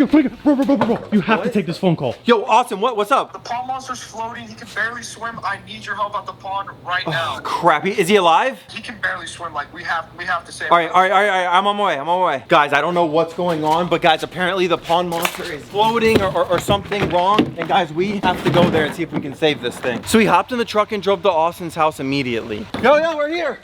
Bro. You have to take this phone call. Yo, Austin, what's up? The pond monster's floating. He can barely swim. I need your help at the pond right now. Oh, crap. Is he alive? He can barely swim. Like, we have to save him. All right. I'm on my way. Guys, I don't know what's going on, but guys, apparently the pond monster is floating or something wrong. And guys, we have to go there and see if we can save this thing. So we hopped in the truck and drove to Austin's house immediately. Yo, we're here.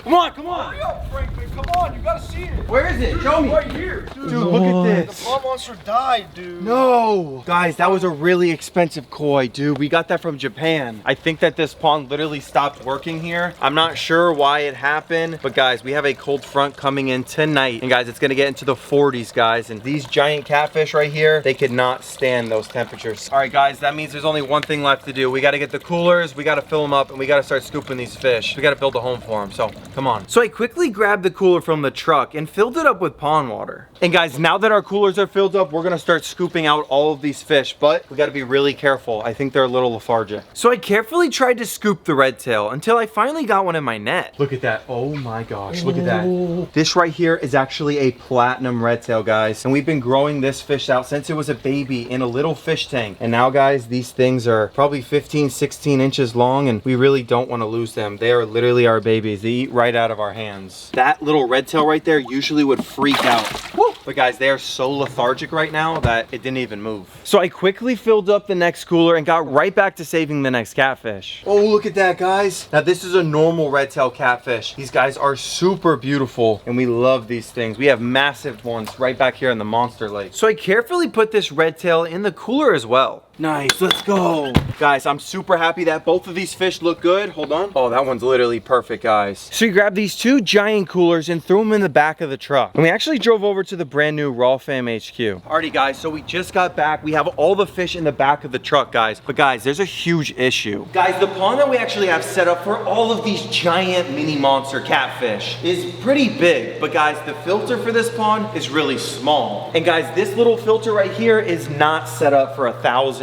Come on. Hurry up, Franklin. Come on, you gotta see it. Where is it? Show me. Right here. Dude, look at this. The pond monster died, dude. No. Guys, that was a really expensive koi, dude. We got that from Japan. I think that this pond literally stopped working here. I'm not sure why it happened, but guys, we have a cold front coming in tonight. And guys, it's gonna get into the 40s, guys. And these giant catfish right here, they could not stand those temperatures. All right, guys, that means there's only one thing left to do. We gotta get the coolers, we gotta fill them up, and we gotta start scooping these fish. We gotta build a home for them, so come on. So I quickly grabbed the cooler from the truck and filled it up with pond water. And guys, now that our coolers are filled up, we're gonna start scooping out all of these fish, but we gotta be really careful. I think they're a little lethargic. So I carefully tried to scoop the red tail until I finally got one in my net. Look at that. Oh my gosh, look at that. This right here is actually a platinum red tail, guys. And we've been growing this fish out since it was a baby in a little fish tank. And now, guys, these things are probably 15, 16 inches long, and we really don't wanna lose them. They are literally our babies. They eat right out of our hands. That little red tail right there usually would freak out. Woo! But guys, they are so lethargic right now that it didn't even move. So I quickly filled up the next cooler and got right back to saving the next catfish. Oh, look at that, guys. Now this is a normal red tail catfish. These guys are super beautiful and we love these things. We have massive ones right back here in the monster lake. So I carefully put this red tail in the cooler as well. Nice, let's go. Guys, I'm super happy that both of these fish look good. Hold on. Oh, that one's literally perfect, guys. So we grabbed these two giant coolers and threw them in the back of the truck. And we actually drove over to the brand new Rawwfishing HQ. Alrighty, guys, so we just got back. We have all the fish in the back of the truck, guys. But guys, there's a huge issue. Guys, the pond that we actually have set up for all of these giant mini monster catfish is pretty big. But guys, the filter for this pond is really small. And guys, this little filter right here is not set up for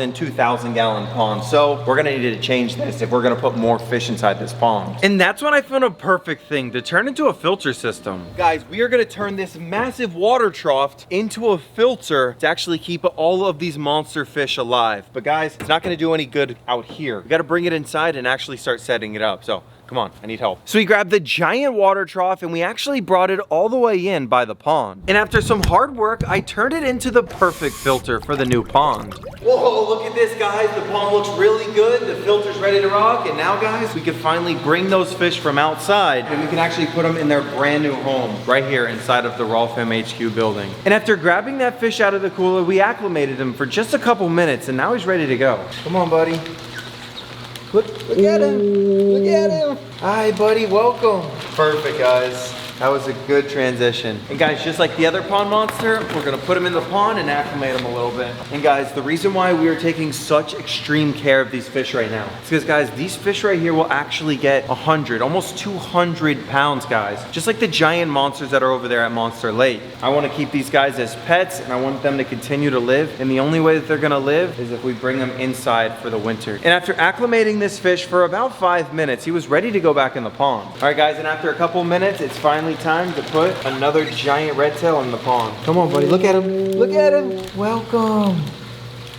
2,000 gallon pond. So we're gonna need to change this if we're gonna put more fish inside this pond. And that's when I found a perfect thing to turn into a filter system. Guys, we are gonna turn this massive water trough into a filter to actually keep all of these monster fish alive. But guys, it's not gonna do any good out here. We gotta bring it inside and actually start setting it up. So come on, I need help. So we grabbed the giant water trough and we actually brought it all the way in by the pond. And after some hard work, I turned it into the perfect filter for the new pond. Whoa, look at this, guys. The pond looks really good. The filter's ready to rock. And now, guys, we can finally bring those fish from outside and we can actually put them in their brand new home right here inside of the Rawwfishing HQ building. And after grabbing that fish out of the cooler, we acclimated him for just a couple minutes and now he's ready to go. Come on, buddy. Look at him. Look at him. Hi, buddy. Welcome. Perfect, guys. That was a good transition. And guys, just like the other pond monster, we're gonna put him in the pond and acclimate him a little bit. And guys, the reason why we are taking such extreme care of these fish right now is because, guys, these fish right here will actually get 100, almost 200 pounds, guys. Just like the giant monsters that are over there at Monster Lake. I wanna keep these guys as pets and I want them to continue to live. And the only way that they're gonna live is if we bring them inside for the winter. And after acclimating this fish for about 5 minutes, he was ready to go back in the pond. All right, guys, and after a couple minutes, it's finally time to put another giant red tail in the pond. Come on, buddy, look at him. Look at him. Welcome.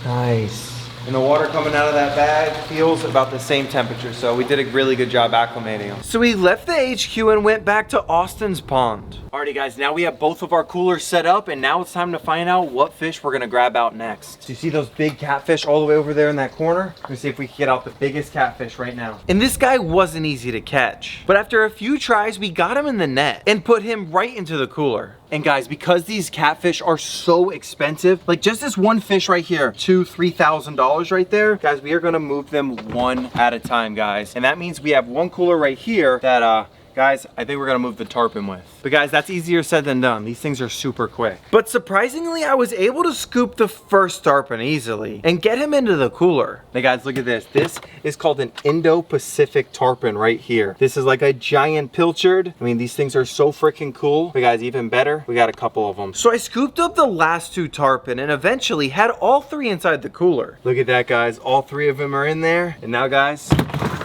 Nice. And the water coming out of that bag feels about the same temperature, so we did a really good job acclimating them. So we left the HQ and went back to Austin's pond. Alrighty, guys, now we have both of our coolers set up, and now it's time to find out what fish we're gonna grab out next. So you see those big catfish all the way over there in that corner? Let's see if we can get out the biggest catfish right now. And this guy wasn't easy to catch, but after a few tries, we got him in the net and put him right into the cooler. And guys, because these catfish are so expensive, like just this one fish right here, $2,000, $3,000 right there, guys, we are gonna move them one at a time, guys. And that means we have one cooler right here that, guys, I think we're gonna move the tarpon with. But guys, that's easier said than done. These things are super quick. But surprisingly, I was able to scoop the first tarpon easily and get him into the cooler. Now guys, look at this. This is called an Indo-Pacific tarpon right here. This is like a giant pilchard. I mean, these things are so freaking cool. But guys, even better, we got a couple of them. So I scooped up the last two tarpon and eventually had all three inside the cooler. Look at that, guys. All three of them are in there. And now, guys,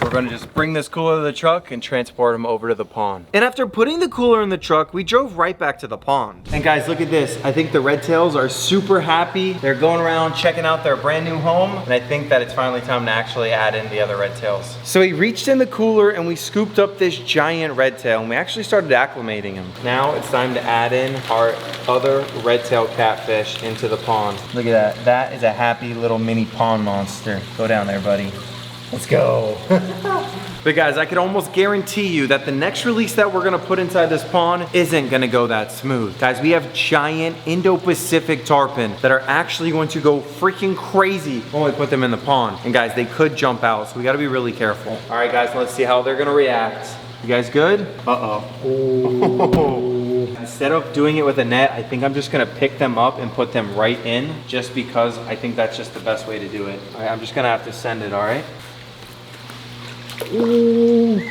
We're gonna just bring this cooler to the truck and transport him over to the pond. And after putting the cooler in the truck, we drove right back to the pond. And guys, look at this. I think the red tails are super happy. They're going around checking out their brand new home. And I think that it's finally time to actually add in the other red tails. So he reached in the cooler and we scooped up this giant red tail and we actually started acclimating him. Now it's time to add in our other red tail catfish into the pond. Look at that. That is a happy little mini pond monster. Go down there, buddy. Let's go. But guys, I could almost guarantee you that the next release that we're gonna put inside this pond isn't gonna go that smooth. Guys, we have giant Indo-Pacific tarpon that are actually going to go freaking crazy when we put them in the pond. And guys, they could jump out, so we gotta be really careful. All right, guys, let's see how they're gonna react. You guys good? Uh-oh. Instead of doing it with a net, I think I'm just gonna pick them up and put them right in, just because I think that's just the best way to do it. All right, I'm just gonna have to send it, all right? Ooh. Nice.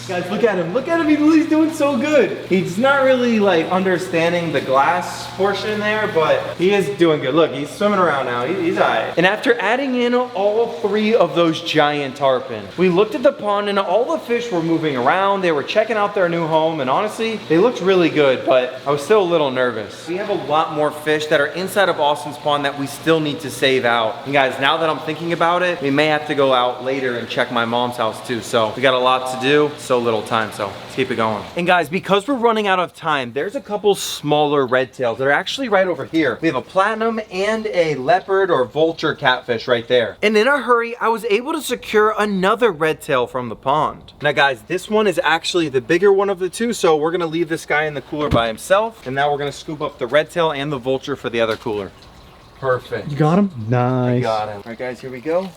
Guys, look at him. Look at him. He's doing so good. He's not really like understanding the glass portion there, but he is doing good. Look, he's swimming around now. He's all right. And after adding in all 3 of those giant tarpon, we looked at the pond and all the fish were moving around. They were checking out their new home, and honestly, they looked really good, but I was still a little nervous. We have a lot more fish that are inside of Austin's pond that we still need to save out. And guys, now that I'm thinking about it, we may have to go out later and check my mom's house too. So we got a lot to do, so little time, so let's keep it going. And guys, because we're running out of time, there's a couple smaller red tails that are actually right over here. We have a platinum and a leopard or vulture catfish right there. And in a hurry, I was able to secure another red tail from the pond. Now guys, this one is actually the bigger one of the 2, so we're gonna leave this guy in the cooler by himself. And now we're gonna scoop up the red tail and the vulture for the other cooler. Perfect. You got him? Nice. I got him. All right guys, here we go.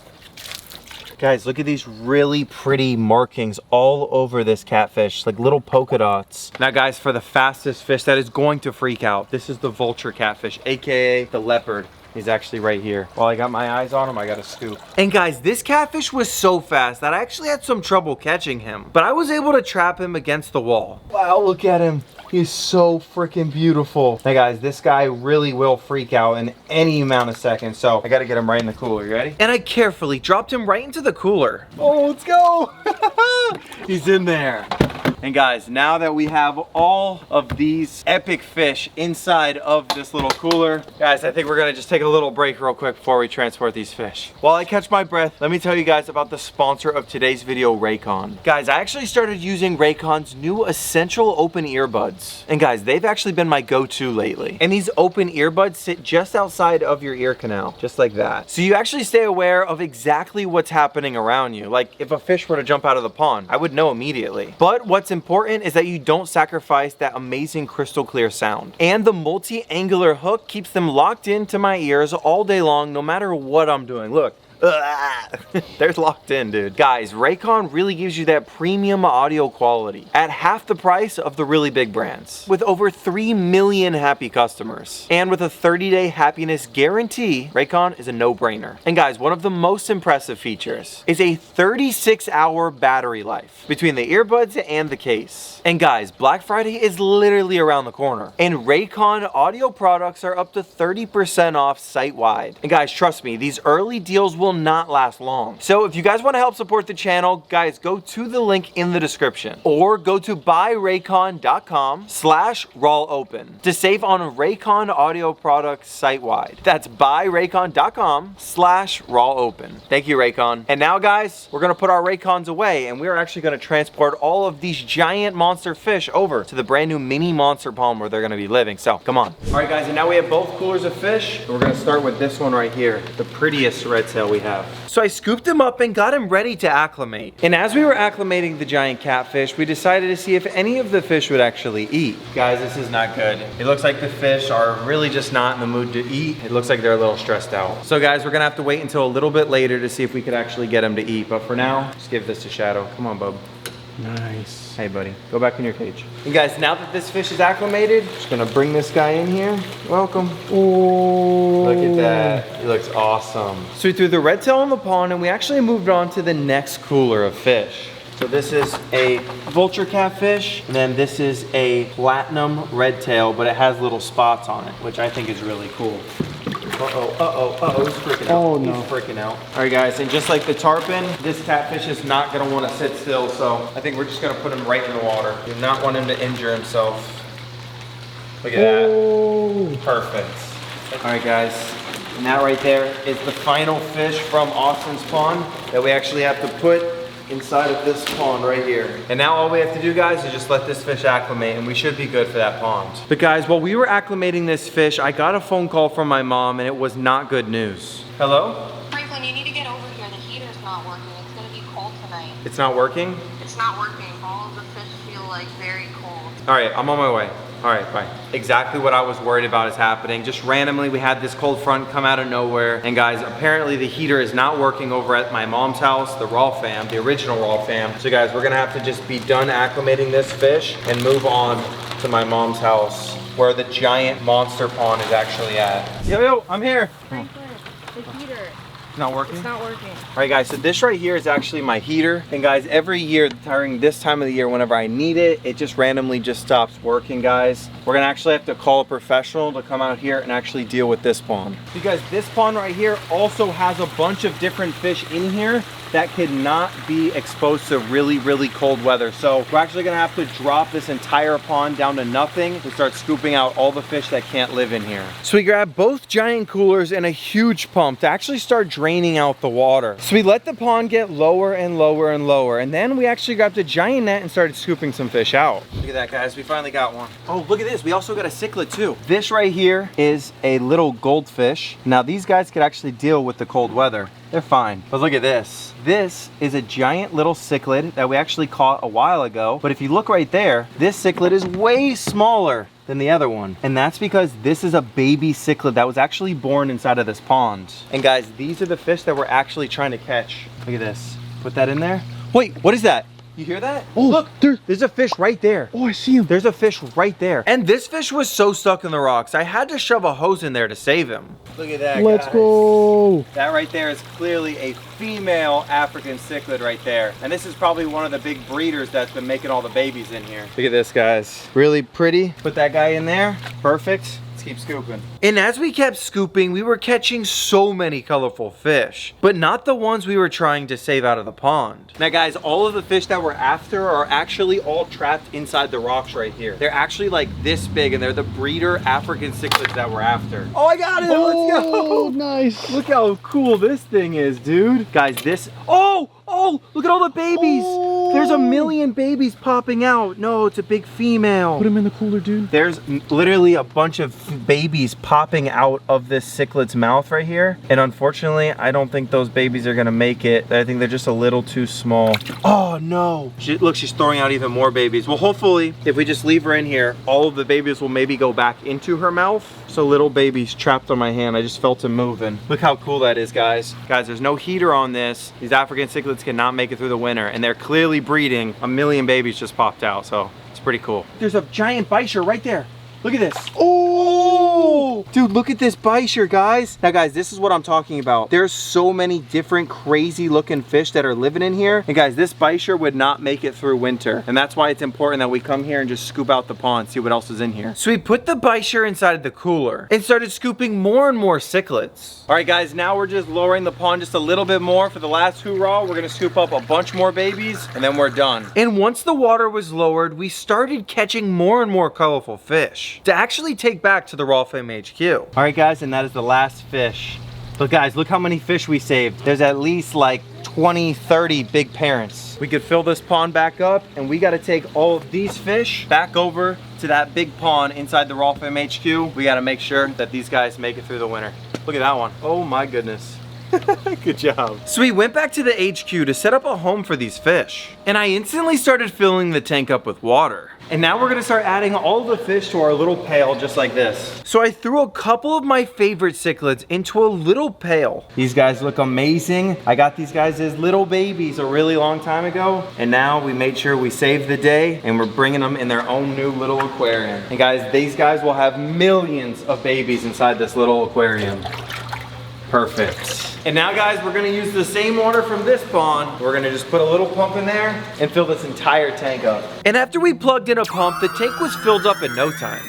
Guys, look at these really pretty markings all over this catfish, like little polka dots. Now guys, for the fastest fish that is going to freak out, this is the vulture catfish, AKA the leopard. He's actually right here. While I got my eyes on him, I got a scoop. And guys, this catfish was so fast that I actually had some trouble catching him, but I was able to trap him against the wall. Wow, look at him. He's so freaking beautiful. Hey guys, this guy really will freak out in any amount of seconds, so I gotta get him right in the cooler. You ready? And I carefully dropped him right into the cooler. Oh, let's go. He's in there. And guys, now that we have all of these epic fish inside of this little cooler, guys, I think we're gonna just take a little break real quick before we transport these fish. While I catch my breath, let me tell you guys about the sponsor of today's video, Raycon. Guys, I actually started using Raycon's new essential open earbuds. And guys, they've actually been my go-to lately. And these open earbuds sit just outside of your ear canal, just like that. So you actually stay aware of exactly what's happening around you. Like if a fish were to jump out of the pond, I would know immediately. But what's important is that you don't sacrifice that amazing crystal clear sound. And the multi-angular hook keeps them locked into my ears all day long, no matter what I'm doing. Look. They're locked in, dude. Guys, Raycon really gives you that premium audio quality at half the price of the really big brands, with over 3 million happy customers. And with a 30-day happiness guarantee, Raycon is a no-brainer. And guys, one of the most impressive features is a 36-hour battery life between the earbuds and the case. And guys, Black Friday is literally around the corner, and Raycon audio products are up to 30% off site-wide. And guys, trust me, these early deals will not last long. So if you guys want to help support the channel, guys, go to the link in the description or go to buyraycon.com/Rawwfishing to save on Raycon audio products site-wide. That's buyraycon.com/Rawwfishing. Thank you, Raycon. And now guys, we're gonna put our Raycons away and we're actually gonna transport all of these giant monster fish over to the brand new mini monster pond where they're gonna be living. So come on. All right guys, and now we have both coolers of fish. We're gonna start with this one right here, the prettiest red tail we have. So I scooped him up and got him ready to acclimate. And as we were acclimating the giant catfish, we decided to see if any of the fish would actually eat. Guys, this is not good. It looks like the fish are really just not in the mood to eat. It looks like they're a little stressed out. So guys, we're gonna have to wait until a little bit later to see if we could actually get them to eat. But for now, just give this to Shadow. Come on, bub. Nice. Hey buddy, go back in your cage. And guys, now that this fish is acclimated, just gonna bring this guy in here. Welcome. Oh, look at that. He looks awesome. So we threw the red tail in the pond and we actually moved on to the next cooler of fish. So this is a vulture catfish, and then this is a platinum red tail, but it has little spots on it, which I think is really cool. He's freaking out. Oh, no. He's freaking out. All right, guys, and just like the tarpon, this catfish is not gonna wanna sit still, so I think we're just gonna put him right in the water. Do not want him to injure himself. Look at that. Perfect. All right, guys, and that right there is the final fish from Austin's pond that we actually have to put inside of this pond right here. And now all we have to do, guys, is just let this fish acclimate and we should be good for that pond. But guys, while we were acclimating this fish, I got a phone call from my mom and it was not good news. Hello? Franklin, you need to get over here. The heater's not working. It's gonna be cold tonight. It's not working? It's not working. All of the fish feel like very cold. All right, I'm on my way. All right, bye. Exactly what I was worried about is happening. Just randomly, we had this cold front come out of nowhere. And guys, apparently the heater is not working over at my mom's house, the Raw fam, the original Raw fam. So guys, we're gonna have to just be done acclimating this fish and move on to my mom's house where the giant monster pond is actually at. Yo, I'm here. Franklin, the heater. It's not working? It's not working. All right, guys, so this right here is actually my heater. And guys, every year during this time of the year, whenever I need it, it just randomly just stops working, guys. We're gonna actually have to call a professional to come out here and actually deal with this pond. Because this pond right here also has a bunch of different fish in here that could not be exposed to really, really cold weather. So we're actually gonna have to drop this entire pond down to nothing and start scooping out all the fish that can't live in here. So we grabbed both giant coolers and a huge pump to actually start draining out the water. So we let the pond get lower and lower and lower. And then we actually grabbed a giant net and started scooping some fish out. Look at that, guys, we finally got one. Oh, look at this, we also got a cichlid too. This right here is a little goldfish. Now these guys could actually deal with the cold weather. They're fine, but look at this. This is a giant little cichlid that we actually caught a while ago. But if you look right there, this cichlid is way smaller than the other one. And that's because this is a baby cichlid that was actually born inside of this pond. And guys, these are the fish that we're actually trying to catch. Look at this. Put that in there. Wait, what is that? You hear that? Oh, look, there's a fish right there. Oh, I see him. There's a fish right there. And this fish was so stuck in the rocks, I had to shove a hose in there to save him. Look at that, Let's guys. go. That right there is clearly a female African cichlid right there. And this is probably one of the big breeders that's been making all the babies in here. Look at this, guys. Really pretty. Put that guy in there. Perfect. Keep scooping. And as we kept scooping, we were catching so many colorful fish, but not the ones we were trying to save out of the pond. Now guys, all of the fish that we're after are actually all trapped inside the rocks right here. They're actually like this big and they're the breeder African cichlids that we're after. Oh, I got it. Let's go. Oh, nice. Look how cool this thing is, dude. Guys, this, oh, look at all the babies. Oh. There's a million babies popping out. No, it's a big female. Put him in the cooler, dude. There's literally a bunch of babies popping out of this cichlid's mouth right here. And unfortunately, I don't think those babies are gonna make it. I think they're just a little too small. Oh no. Look, she's throwing out even more babies. Well, hopefully, if we just leave her in here, all of the babies will maybe go back into her mouth. So little baby's trapped on my hand. I just felt him moving. Look how cool that is, guys. Guys, there's no heater on this. These African cichlids cannot make it through the winter, and they're clearly breeding. A million babies just popped out, so it's pretty cool. There's a giant bichir right there. Look at this. Oh! Dude, look at this bichir, guys. Now, guys, this is what I'm talking about. There's so many different crazy looking fish that are living in here. And guys, this bichir would not make it through winter. And that's why it's important that we come here and just scoop out the pond, see what else is in here. So we put the bichir inside the cooler and started scooping more and more cichlids. All right, guys, now we're just lowering the pond just a little bit more for the last hoorah. We're gonna scoop up a bunch more babies and then we're done. And once the water was lowered, we started catching more and more colorful fish to actually take back to the Rawwfishing HQ. All right, guys, and that is the last fish. But guys, look how many fish we saved. There's at least like 20, 30 big parents. We could fill this pond back up and we gotta take all of these fish back over to that big pond inside the Rawwfishing HQ. We gotta make sure that these guys make it through the winter. Look at that one. Oh my goodness. Good job. So we went back to the HQ to set up a home for these fish. And I instantly started filling the tank up with water. And now we're gonna start adding all the fish to our little pail just like this. So I threw a couple of my favorite cichlids into a little pail. These guys look amazing. I got these guys as little babies a really long time ago. And now we made sure we saved the day and we're bringing them in their own new little aquarium. And guys, these guys will have millions of babies inside this little aquarium. Perfect. And now guys, we're gonna use the same water from this pond. We're gonna just put a little pump in there and fill this entire tank up. And after we plugged in a pump, the tank was filled up in no time.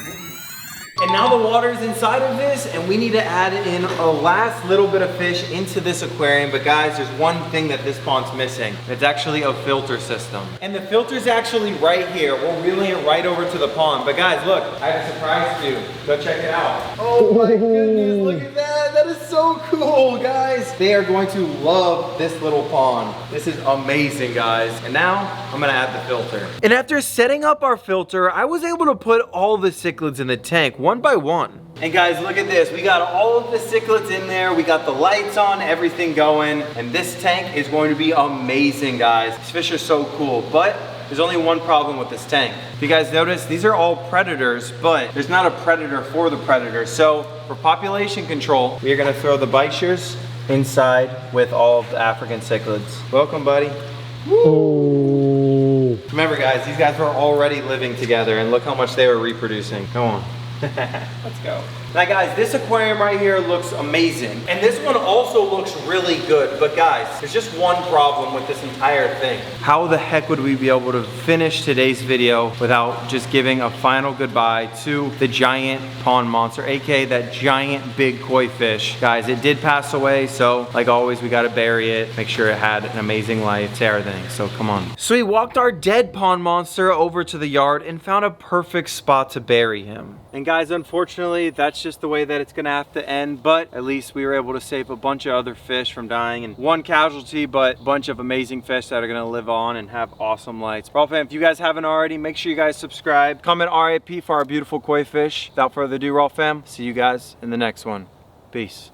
And now the water is inside of this, and we need to add in a last little bit of fish into this aquarium. But guys, there's one thing that this pond's missing. It's actually a filter system. And the filter's actually right here. We're reeling it right over to the pond. But guys, look, I have a surprise for you. Go check it out. Oh my goodness, look at that. That is so cool, guys. They are going to love this little pond. This is amazing, guys. And now I'm gonna add the filter. And after setting up our filter, I was able to put all the cichlids in the tank one by one. And guys, look at this. We got all of the cichlids in there. We got the lights on, everything going. And this tank is going to be amazing, guys. These fish are so cool, but there's only one problem with this tank. If you guys notice, these are all predators, but there's not a predator for the predators. So for population control, we are gonna throw the bichers inside with all of the African cichlids. Welcome, buddy. Oh. Remember guys, these guys were already living together and look how much they were reproducing. Come on. Let's go. Now guys, this aquarium right here looks amazing. And this one also looks really good. But guys, there's just one problem with this entire thing. How the heck would we be able to finish today's video without just giving a final goodbye to the giant pond monster, aka that giant big koi fish? Guys, it did pass away, so like always, we gotta bury it, make sure it had an amazing life, everything, so come on. So we walked our dead pond monster over to the yard and found a perfect spot to bury him. And guys, unfortunately, that's just the way that it's gonna have to end, but at least we were able to save a bunch of other fish from dying, and one casualty, but a bunch of amazing fish that are gonna live on and have awesome lights. Rawwfam, if you guys haven't already, make sure you guys subscribe, comment RIP for our beautiful koi fish. Without further ado, Rawwfam, see you guys in the next one. Peace.